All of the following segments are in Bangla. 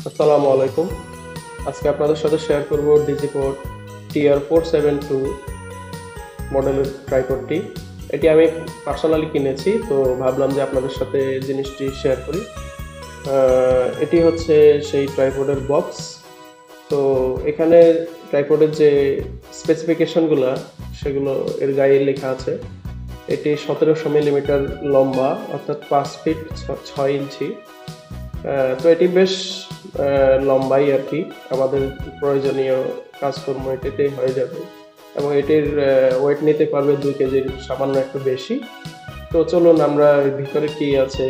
আসসালামু আলাইকুম। আজকে আপনাদের সাথে শেয়ার করব ডিজিপোর্ট TR472 মডেলের ট্রাইপডটি। এটি আমি পার্সোনালি কিনেছি, তো ভাবলাম যে আপনাদের সাথে জিনিসটি শেয়ার করি। এটি হচ্ছে সেই ট্রাইপডের বক্স। তো এখানে ট্রাইপডের যে স্পেসিফিকেশনগুলো সেগুলো এর গায়ে লেখা আছে। এটি 1700 মিলিমিটার লম্বা, অর্থাৎ 5 ফিট 6 ইঞ্চি। তো এটি বেশ লম্বাই আর কি, আমাদের প্রয়োজনীয় কাজকর্ম এটিতেই হয়ে যাবে এবং এটির ওয়েট নিতে পারবে 2 কেজির সামান্য একটু বেশি। তো চলুন আমরা ভিতরে কি আছে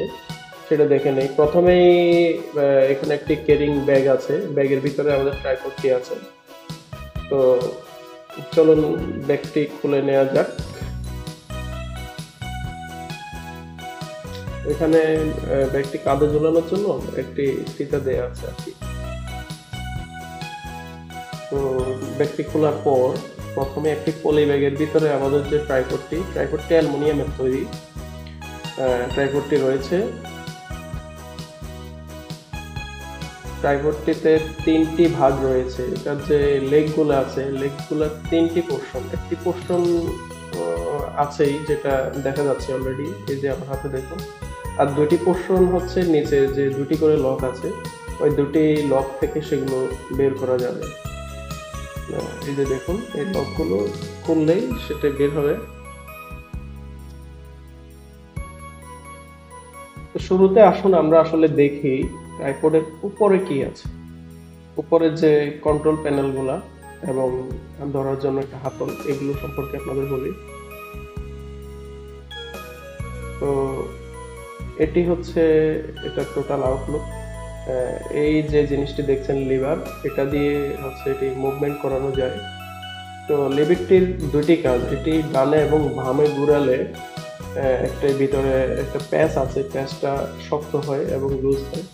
সেটা দেখে নেই। প্রথমেই এখানে একটি ক্যারিং ব্যাগ আছে, ব্যাগের ভিতরে আমাদের ট্রাইপডটি আছে। তো চলুন ব্যাগটি খুলে নেওয়া যাক। এখানে ব্যাগটি কাঁধে ঝুলানোর জন্য একটি ফিতা দেয়া আছে আর কি। তো ব্যাগটি খোলার পর প্রথমে একটি পলি ব্যাগের ভিতরে আমাদের যে ট্রাইপডটি অ্যালুমিনিয়ামের তৈরি ট্রাইপডটি রয়েছে। ট্রাইপডটিতে 3টি ভাগ রয়েছে। এটার যে লেগগুলো আছে, লেগগুলো 3টি পোর্শন। একটি পোর্শন আছেই, যেটা দেখা যাচ্ছে অলরেডি, এই যে আমার হাতে দেখুন। আর 2টি পোর্শন হচ্ছে নিচে যে 2টি করে লক আছে, ওই 2টি লক থেকে সেগুলো বের করা যাবে। এই যে দেখুন, এই লকগুলো খুললেই সেটা বের হবে। তো শুরুতে আসুন আমরা আসলে দেখি ট্রাইপডের উপরে কি আছে। উপরে যে কন্ট্রোল প্যানেলগুলা এবং ধরার জন্য একটা হাতল, এগুলো সম্পর্কে আপনাদের বলি। তো এটি হচ্ছে এটা টোটাল আউটলুক। এই যে জিনিসটি দেখছেন লিভার, এটা দিয়ে হচ্ছে এটি মুভমেন্ট করানো যায়। তো লিভারটির 2টি কাজ, এটি ডানে এবং বামে ঘুরালে একটা ভিতরে একটা প্যাচ আছে, প্যাচটা শক্ত হয় এবং লুজ হয়।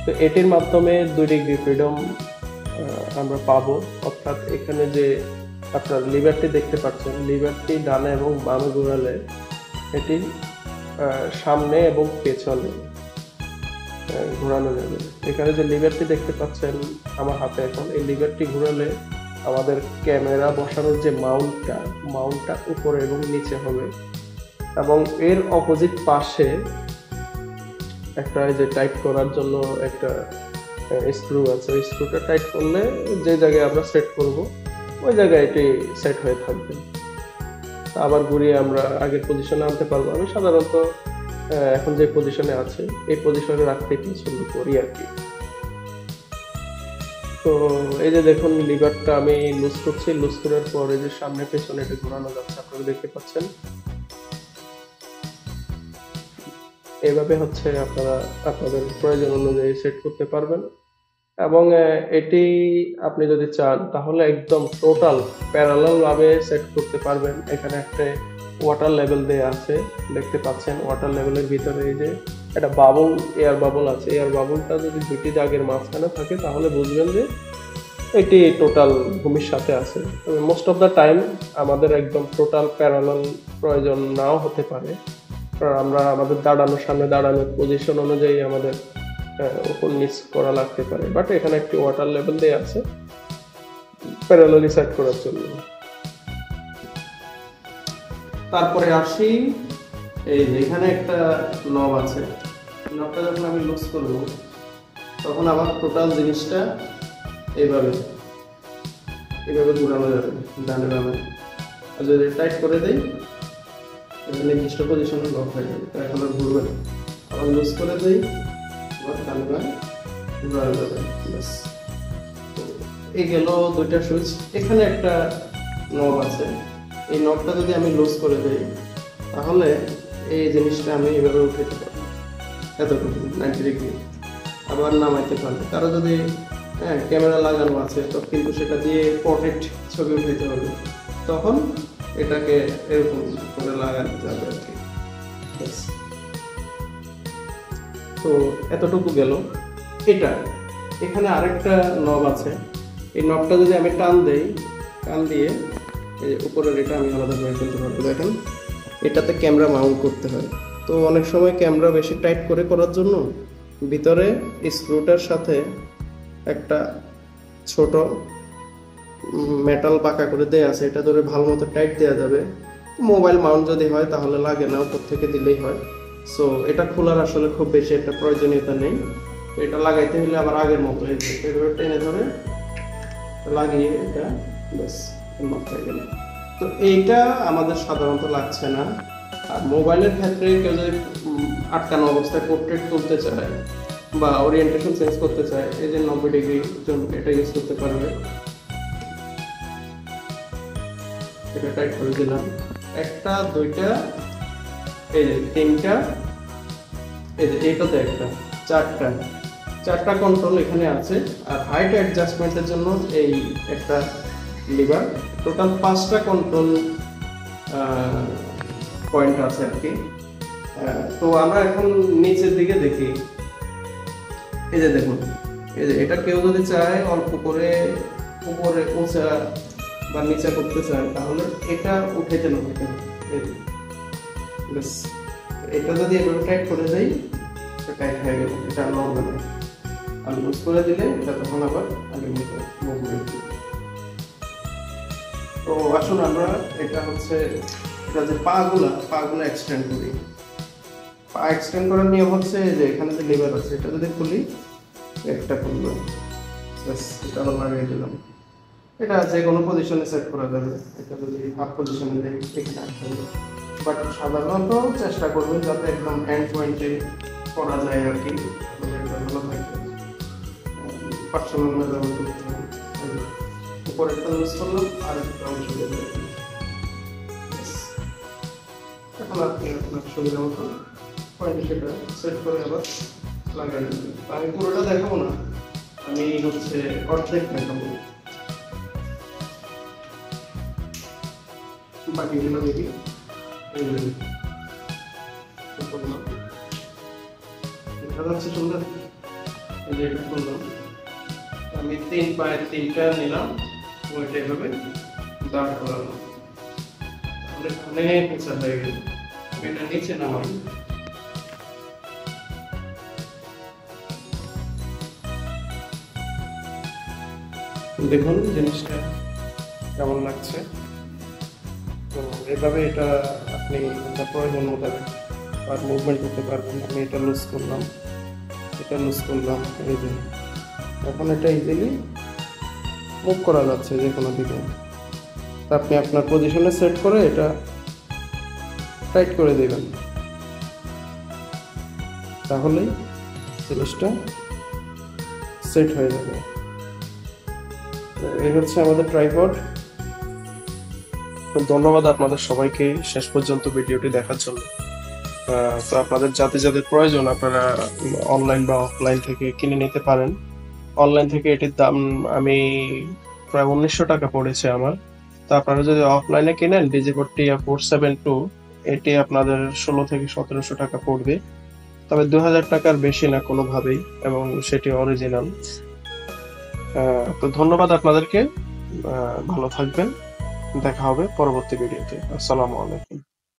তো এটির মাধ্যমে 2 ডিগ্রি ফ্রিডম আমরা পাবো। অর্থাৎ এখানে যে আপনার লিভারটি দেখতে পাচ্ছেন, লিভারটি ডানে এবং বামে ঘুরালে এটি সামনে এবং পেছনে ঘোরানো যাবে। এখানে যে লিভারটি দেখতে পাচ্ছেন আমার হাতে এখন, এই লিভারটি ঘোরালে আমাদের ক্যামেরা বসানোর যে মাউন্টটা উপরে এবং নিচে হবে। এবং এর অপোজিট পাশে একটা যে টাইট করার জন্য একটা স্ক্রু আছে, ওই স্ক্রুটা টাইট করলে যে জায়গায় আমরা সেট করব ওই জায়গায় এটি সেট হয়ে থাকবে। আবার ঘুরিয়ে আমরা আগের পজিশনে আনতে পারবো। আমি সাধারণত এখন যে পজিশনে আছে এই পজিশনে রাখতেই পছন্দ করি আর কি। তো এই যে দেখুন, লিভারটা আমি লুজ করছি, লুজ করার পর এই যে সামনে পেছনে এটা ঘোরানো যাচ্ছে, আপনারা দেখতে পাচ্ছেন। এইভাবে হচ্ছে আপনারা আপনাদের প্রয়োজন অনুযায়ী সেট করতে পারবেন। এবং এটি আপনি যদি চান তাহলে একদম টোটাল প্যারালাল ভাবে সেট করতে পারবেন। এখানে একটা ওয়াটার লেভেল দেয়া আছে, দেখতে পাচ্ছেন। ওয়াটার লেভেলের ভিতরে এই যে একটা বাবল, এয়ার বাবল আছে। এয়ার বাবলটা যদি 2টি দাগের মাঝখানে থাকে তাহলে বুঝবেন যে এটি টোটাল ভূমির সাথে আছে। তবে মোস্ট অফ দ্য টাইম আমাদের একদম টোটাল প্যারালাল প্রয়োজন নাও হতে পারে, কারণ আমরা আমাদের সামনে দাঁড়ানোর পজিশন অনুযায়ী আমাদের উপর নিচ করা লাগতে পারে। বাট এখানে একটি ওয়াটার লেভেল দেয়া আছে প্যারালালি সেট করার জন্য। তারপরে আসি, এই এখানে একটা নব আছে। নবটা যখন আমি লুজ করব তখন আবার টোটাল জিনিসটা এইভাবে ঘুরানো যাবে ডানে বামে। আর যদি টাইট করে দেই নির্দিষ্ট পজিশনে লক হয়ে যাবে, এখন আর ঘুরবে না। আবার লুজ করে দেই, আবার ডানে বামে ঘুরানো যাবে। ব্যাস, এই গেল 2টা সুইচ। এখানে একটা নব আছে, এই নবটা যদি আমি লুজ করে দেই তাহলে এই জিনিসটা আমি এভাবে উঠাইতে পারবো, এতটুকু 90 ডিগ্রি। আবার নামাইতে পারবো। কারো যদি ক্যামেরা লাগানো আছে তো কিন্তু সেটা দিয়ে পোর্ট্রেট ছবি উঠাইতে হবে, তখন এটাকে এরকম করে লাগানো যাবে আর কি। তো এতটুকু গেল। এখানে আরেকটা নব আছে। এই নবটা যদি আমি টান দিয়ে এই উপরের এটা আমি আলাদা করে ফেলতে পারবো। দেখেন, এটাতে ক্যামেরা মাউন্ট করতে হয়। তো অনেক সময় ক্যামেরা বেশি টাইট করার জন্য ভিতরে স্ক্রুটার সাথে একটা ছোট মেটাল বাঁকা করে দেয়া আছে, এটা ধরে ভালো মতো টাইট দেওয়া যাবে। মোবাইল মাউন্ট যদি হয় তাহলে লাগে না, উপর থেকে দিলেই হয়। সো এটা খোলার আসলে খুব বেশি একটা প্রয়োজনীয়তা নেই। এটা লাগাইতে হলে আবার আগের মতো এভাবে টেনে ধরে লাগিয়ে এটা ব্যাস হয়ে গেল। তো এইটা আমাদের সাধারণত লাগছে না। আর মোবাইলের ক্ষেত্রে কেউ যদি আটকানো অবস্থায় পোর্ট্রেট তুলতে চায় বা ওরিয়েন্টেশন চেঞ্জ করতে চায়, এই যে 90 ডিগ্রি জন্য এটা ইউজ করতে পারবে। এটা টাইট করে দিলাম, একটা দুইটা, এই যে তিনটা, এই যে এইটাতে একটা, চারটা কন্ট্রোল এখানে আছে। আর হাইট অ্যাডজাস্টমেন্টের জন্য এই একটা লিভার, টোটাল 5টা কন্ট্রোল পয়েন্ট আছে আর কি। তো আমরা এখন নিচের দিকে দেখি, এই যে দেখুন, এই যে এটা কেউ যদি চায় অল্প করে উপরে উঁচা বা নিচা করতে চায় তাহলে এটা উঠাইতে না হইতে হবে। এটা যদি এভাবে টাইট করে দেই, এটা টাইট হয়ে গেল, এটা নর্মাল। আর লুজ করে দিলে এটা তখন আবার আগের মতো মুভমেন্ট। তো আসুন আমরা এটা হচ্ছে এটা যে পাগুলা এক্সটেন্ড করি। পা এক্সটেন্ড করার নিয়ম হচ্ছে যে এখানে যে লিভার আছে এটা যদি খুলি, একটা খুলবো, ব্যাস এটা আবার লাগিয়ে দিলাম। এটা যে কোনো পজিশনে সেট করা যাবে। এটা যদি হাফ পজিশনে দেই এখানে আসবে, বাট সাধারণত চেষ্টা করবেন যাতে একদম হ্যান্ড পয়েন্টে করা যায় আর কি, ভালো থাকবে। পার্সোনাল মেজারমেন্ট উপরে একটা লুজ করলাম আর একটা অংশ দেবো। এখন আপনি আপনার সুবিধা মতো পয়েন্টে সেটা সেট করে আবার লাগাই দেবেন। আমি পুরোটা দেখাবো না, আমি হচ্ছে অর্ধেক দেখাবো, বাকিগুলো দেখি। দেখা যাচ্ছে সুন্দর, এই যে এটা করলাম আমি 3 পায়ের 3টা নিলাম, ওইটা এভাবে দাঁড় করালাম, তাহলে অনেক উঁচা হয়ে গেল। এটা নিচে নামাই, দেখুন জিনিসটা কেমন লাগছে। তো এভাবে এটা আপনি আপনার প্রয়োজন মোতাবেক আর মুভমেন্ট করতে পারবেন। আমি এটা লুজ করলাম, এই যে এখন এটা ইজিলি মুভ করা যাচ্ছে যে কোনো দিকে। আপনি আপনার পজিশনে সেট করে এটা টাইট করে দেবেন, তাহলেই জিনিসটা সেট হয়ে যাবে। এই হচ্ছে আমাদের ট্রাইপড। ধন্যবাদ আপনাদের সবাইকে শেষ পর্যন্ত ভিডিওটি দেখার জন্য। তো আপনাদের যাদের প্রয়োজন আপনারা অনলাইন বা অফলাইন থেকে কিনে নিতে পারেন। অনলাইন থেকে এটির দাম আমি প্রায় 1900 টাকা পড়েছে আমার। তো আপনারা যদি অফলাইনে কিনেন ডিজিকোড টিয়া 472, এটি আপনাদের 16 থেকে 1700 টাকা পড়বে, তবে 2000 টাকার বেশি না কোনোভাবেই, এবং সেটি অরিজিনাল। তো ধন্যবাদ আপনাদেরকে, ভালো থাকবেন, দেখা হবে পরবর্তী ভিডিওতে। আসসালামু আলাইকুম।